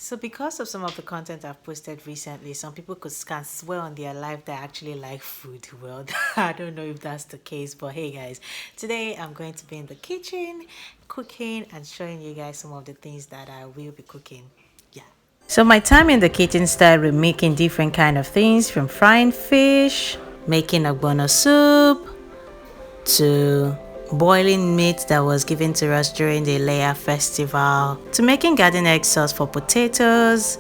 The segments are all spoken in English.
So because of some of the content I've posted recently, some people can swear on their life that I actually like food. Well, I don't know if that's the case, but hey guys, today I'm going to be in the kitchen, cooking and showing you guys some of the things that I will be cooking. Yeah. So my time in the kitchen started with making different kind of things, from frying fish, making ogbono soup, to boiling meat that was given to us during the Leia festival, to making garden egg sauce for potatoes.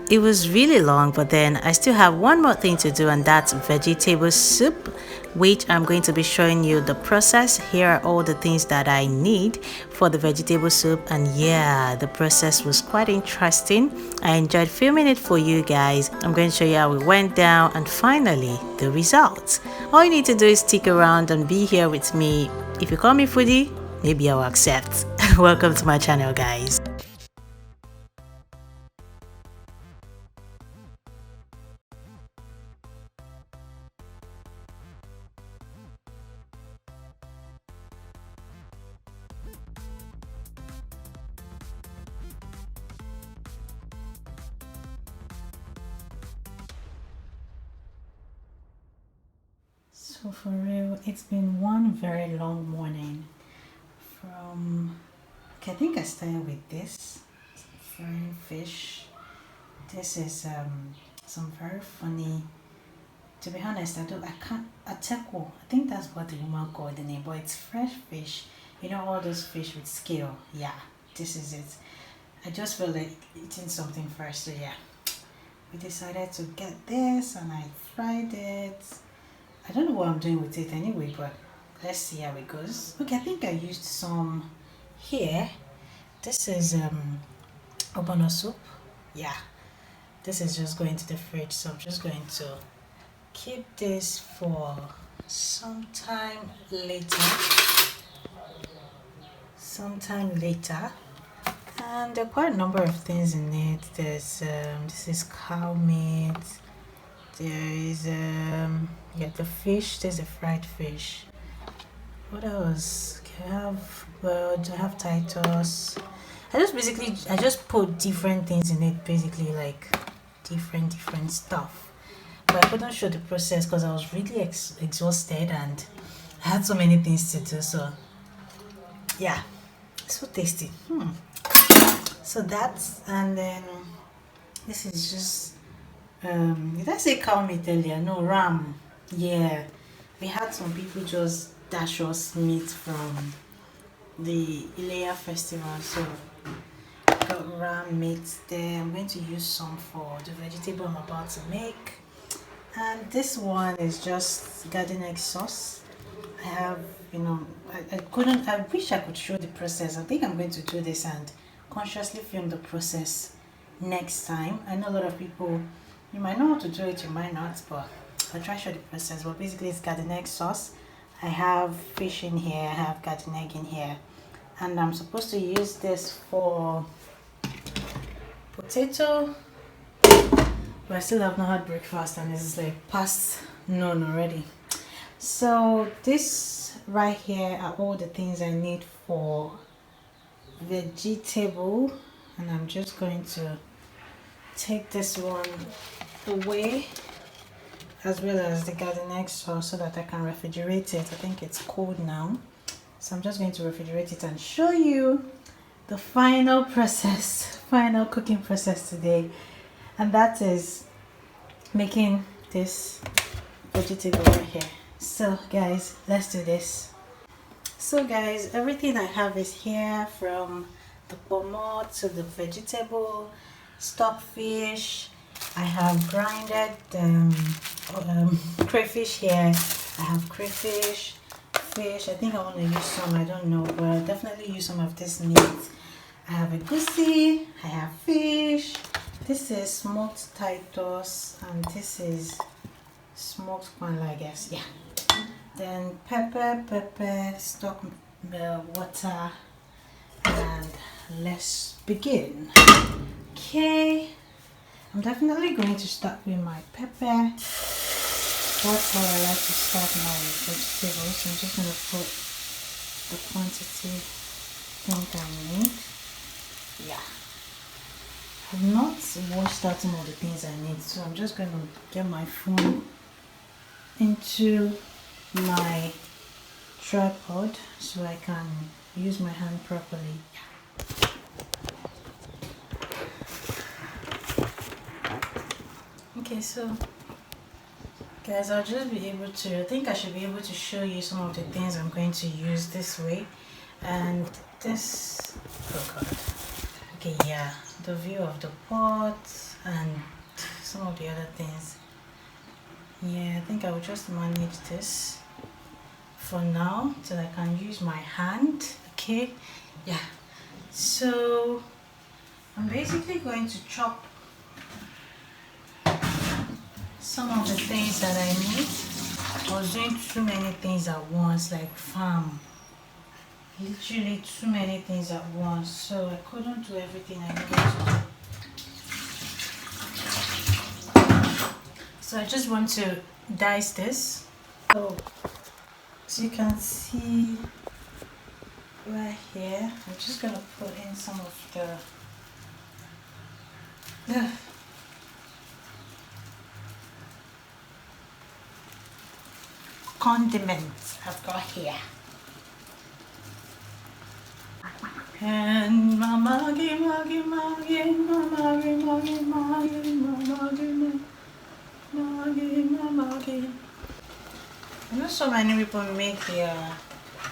It was really long, but then I still have one more thing to do, and that's vegetable soup, which I'm going to be showing you the process. Here are all the things that I need for the vegetable soup, and yeah, the process was quite interesting. I enjoyed filming it for you guys. I'm going to show you how it went down and finally the results. All you need to do is stick around and be here with me. If you call me foodie, maybe I'll accept. Welcome to my channel, guys. So for real, it's been one very long morning. Okay, I think I started with this frying fish. This is some very funny. To be honest, I can't ateko. I think that's what the woman called the name, but it's fresh fish. You know, all those fish with scale. Yeah, this is it. I just felt like eating something first, so yeah. We decided to get this and I fried it. I don't know what I'm doing with it anyway, but let's see how it goes. Okay, I think I used some here. This is ogbono soup. Yeah, this is just going to the fridge, so I'm just going to keep this for sometime later. And there are quite a number of things in it. There's this is cow meat. There is yeah, the fish. There's a fried fish. What else? I have Titus. I just put different things in it, basically, like different stuff. But I couldn't show the process because I was really exhausted and I had so many things to do. So yeah, so tasty. So that's, and then this is just did I say cow meat earlier? No, ram. Yeah, we had some people just dash us meat from the Ilea festival, so got ram meat there. I'm going to use some for the vegetable I'm about to make, and this one is just garden egg sauce. I have, I wish I could show the process. I think I'm going to do this and consciously film the process next time. I know a lot of people, you might know how to do it, you might not, but I'll try to show the process. But basically it's garden egg sauce. I have fish in here, I have garden egg in here, and I'm supposed to use this for potato, but I still have not had breakfast and it's like past noon already. So this right here are all the things I need for vegetable, and I'm just going to take this one away, as well as the garden egg sauce, so that I can refrigerate it. I think it's cold now, so I'm just going to refrigerate it and show you the final process, final cooking process today, and that is making this vegetable right here. So guys, let's do this. So guys, everything I have is here, from the pomo to the vegetable, stockfish. I have grinded crayfish here. I have crayfish, fish. I think I want to use some, I don't know, but I'll definitely use some of this meat. I have a goosey, I have fish. This is smoked Titus, and this is smoked quail, I guess. Yeah. Then pepper, stock, water, and let's begin. Okay, I'm definitely going to start with my pepper. That's how I like to start my vegetables. So I'm just going to put the quantity I think I need. Yeah, I've not washed out some of the things I need, so I'm just going to get my phone into my tripod so I can use my hand properly. Okay, so guys, I'll just be able to, I think I should be able to show you some of the things I'm going to use this way. And this, oh god, okay, yeah, the view of the pot and some of the other things. Yeah, I think I will just manage this for now till I can use my hand. Okay, yeah, so I'm basically going to chop some of the things that I need. I was doing too many things at once, like farm, literally too many things at once, so I couldn't do everything I needed to do. So I just want to dice this. So as you can see right here, I'm just gonna put in some of the condiments I've got here. And Maggie, Maggie, Maggie, Maggie, Maggie, Maggie, Maggie, Maggie, Maggie. I know so many people make their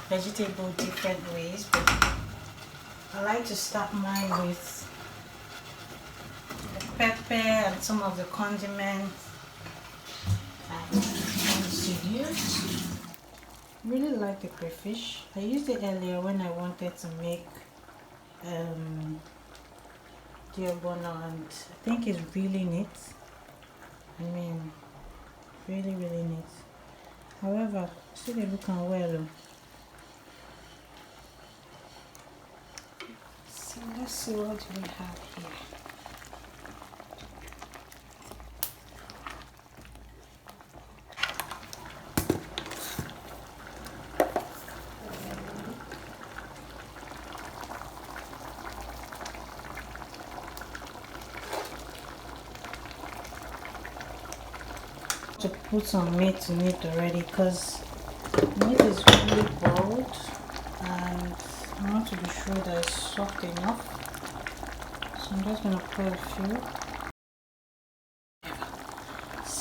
vegetable different ways, but I like to start mine with the pepper and some of the condiments I want to use. Really like the crayfish. I used it earlier when I wanted to make diabono, and I think it's really neat. I mean, really neat. However, still they look well. So let's see what we have here. To put some meat in it already, because meat is really boiled and I want to be sure that it's soft enough, so I'm just going to put a few.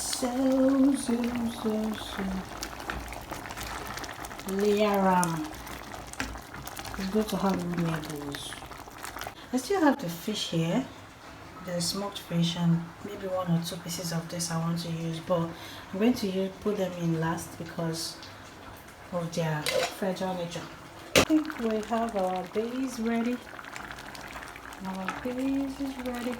So layer ram. It's good to have good neighbors. I still have the fish here, the smoked fish, and maybe 1 or 2 pieces of this I want to use, but I'm going to put them in last because of their fragile nature. I think we have our base ready. Our base is ready.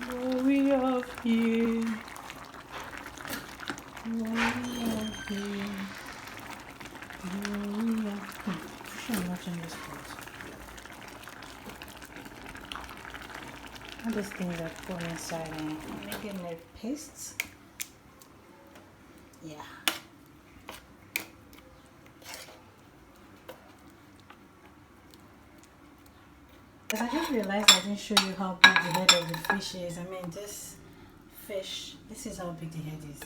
What we have here, what we have here, what we have here. I'm watching this part. All these things are put inside and making a paste. Yeah. I just realized I didn't show you how big the head of the fish is. I mean, this fish, this is how big the head is.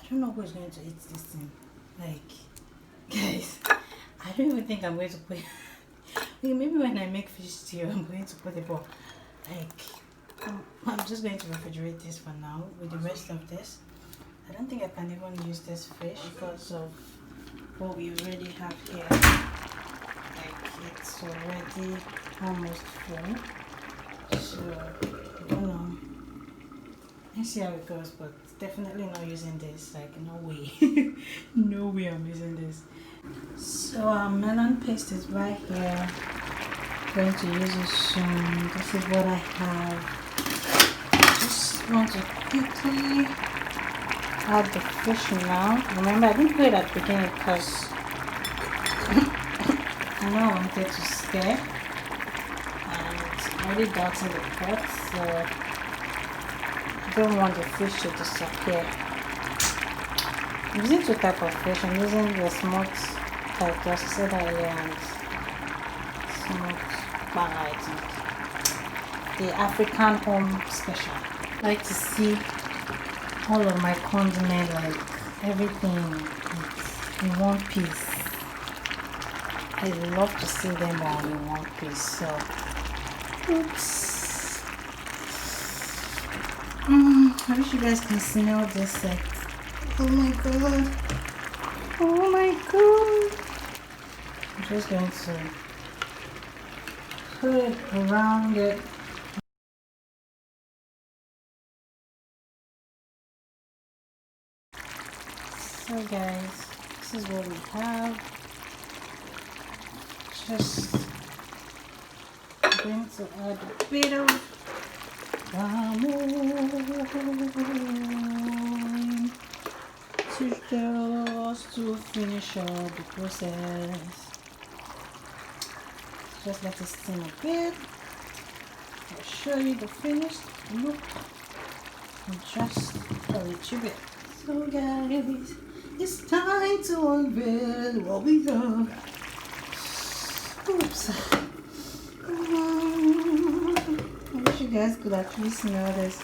I don't know who's going to eat this thing. Like, guys, I don't even think I'm going to put maybe when I make fish stew, I'm going to put it, but like, I'm just going to refrigerate this for now with the rest of this. I don't think I can even use this fish because of what we already have here. Like, it's already almost full, so I don't know. Let's see how it goes, but definitely not using this. Like, no way. No way I'm using this. So our melon paste is right here. I'm going to use it soon. This is what I have. Just want to quickly add the fish now. Remember, I didn't put it at the beginning because I know I wanted to stir. already doubting the pot, so I don't want the fish to disappear. I'm using two types of fish. I'm using the smoked type, just said earlier, and smoked bag, the African home special. I like to see all of my condiment, like everything in one piece. I love to see them all in one piece. So, oops. I wish you guys can smell this. Like, oh my god. Oh my god. I'm just going to put it around it. So guys, this is what we have. Just going to add a bit of palm to finish up the process. Just let it steam a bit. I'll show you the finished look in just a little bit. So guys, it's time to unveil what we got. Oops. I wish you guys could actually smell this.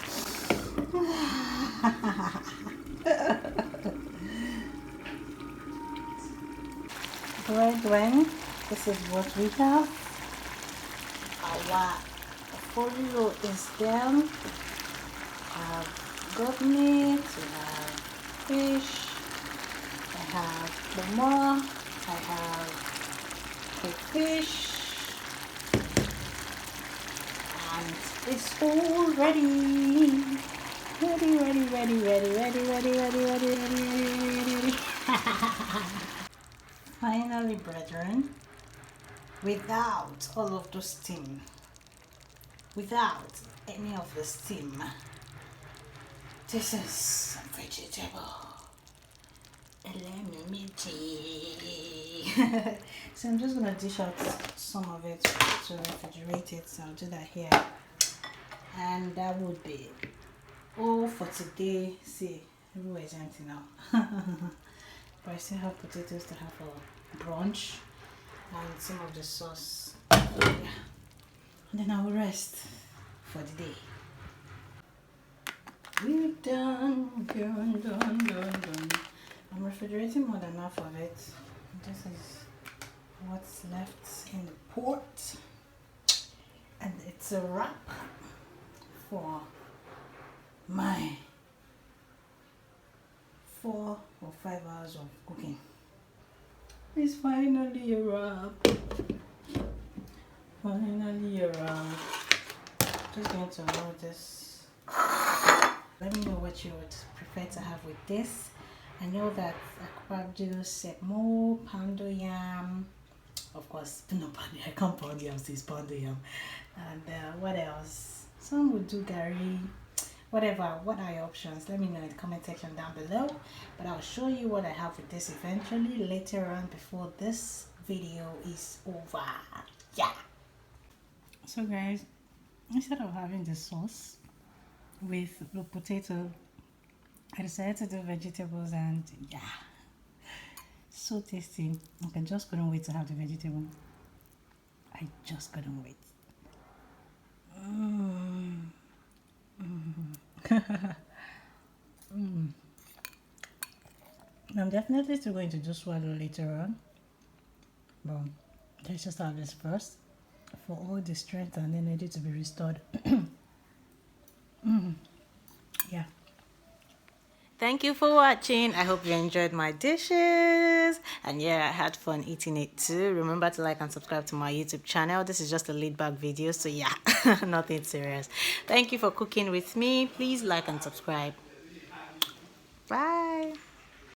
Gwen, this is what we have. Our folio is down. I have goat meat, we have fish, I have bomo, I have fish, and it's all ready. Ready. Finally, brethren, without all of the steam, without any of the steam, this is vegetable. So I'm just gonna dish out some of it to refrigerate it. So I'll do that here, and that would be all for today. See, everywhere is empty now. But I still have potatoes to have for brunch and some of the sauce. Yeah. And then I will rest for the day. We're done. I'm refrigerating more than half of it. This is what's left in the pot, and it's a wrap for my 4 or 5 hours of cooking. It's finally a wrap. Finally a wrap. Just going to allow this. Let me know what you would prefer to have with this. I know that akpabdu, sepmo, pound yam, of course, no pound, I can't pound yam, so it's pound yam. And what else? Some would do gari, whatever. What are your options? Let me know in the comment section down below. But I'll show you what I have with this eventually later on before this video is over. Yeah. So guys, instead of having the sauce with the potato, I decided to do vegetables, and yeah, so tasty. I just couldn't wait to have the vegetable. I just couldn't wait. I'm definitely still going to do swallow later on, but let's just have this first for all the strength and energy to be restored. Yeah. Thank you for watching. I hope you enjoyed my dishes, and yeah, I had fun eating it too. Remember to like and subscribe to my YouTube channel. This is just a laid back video, so yeah, nothing serious. Thank you for cooking with me. Please like and subscribe. Bye.